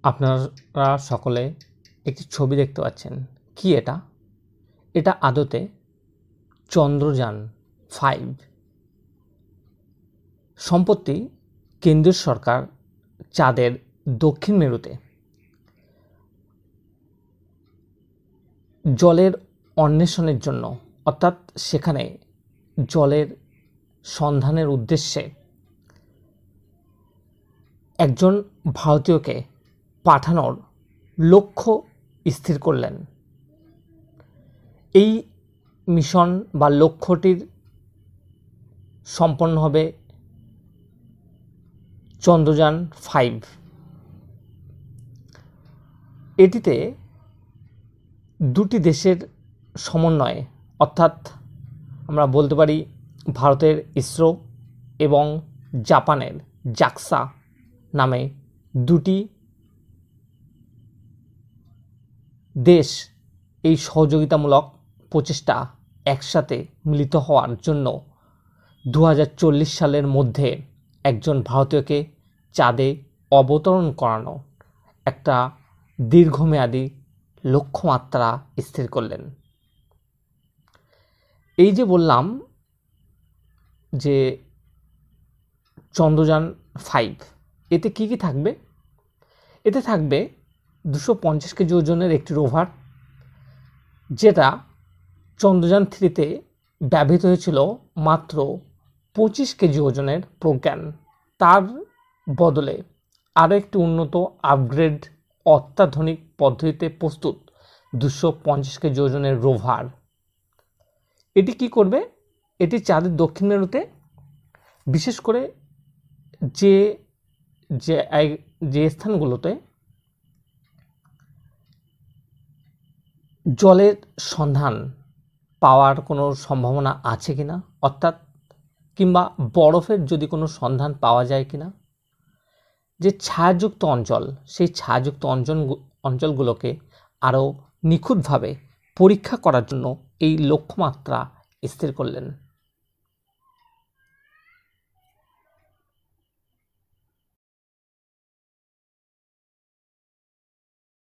আপনারা সকলে একটি ছবি দেখতে পাচ্ছেন। কি এটা? এটা আদতে চন্দ্রযান 5। সম্প্রতি কেন্দ্রীয় সরকার চাঁদের দক্ষিণ মেরুতে জলের অন্বেষণের জন্য, অর্থাৎ সেখানে জলের সন্ধানের উদ্দেশ্যে একজন ভারতীয়কে পাঠানোর লক্ষ্য স্থির করলেন। এই মিশন বা লক্ষ্যটির সম্পন্ন হবে চন্দ্রযান 5। এটিতে দুটি দেশের সমন্বয়ে, অর্থাৎ আমরা বলতে পারি ভারতের ইসরো এবং জাপানের জাক্সা নামে দুটি দেশ এই সহযোগিতামূলক প্রচেষ্টা একসাথে মিলিত হওয়ার জন্য 2040 সালের মধ্যে একজন ভারতীয়কে চাঁদে অবতরণ করানো একটা দীর্ঘমেয়াদী লক্ষ্যমাত্রা স্থির করলেন। এই যে বললাম যে চন্দ্রযান 5, এতে কি কি থাকবে? এতে থাকবে 250 কেজি ওজনের একটি রোভার, যেটা চন্দ্রযান 3-তে ব্যবহৃত হয়েছিল মাত্র 25 কেজি ওজনের প্রজ্ঞান। তার বদলে আরও একটি উন্নত আপগ্রেড অত্যাধুনিক পদ্ধতিতে প্রস্তুত 250 কেজি ওজনের রোভার। এটি কি করবে? এটি চাঁদের দক্ষিণ মেরুতে বিশেষ করে যে স্থানগুলোতে জলের সন্ধান পাওয়ার কোনো সম্ভাবনা আছে কিনা, অর্থাৎ কিংবা বরফের যদি কোনো সন্ধান পাওয়া যায় কিনা, যে ছায়াযুক্ত অঞ্চল, সেই ছায়াযুক্ত অঞ্চলগুলোকে আরও নিখুঁতভাবে পরীক্ষা করার জন্য এই লক্ষ্যমাত্রা স্থির করলেন।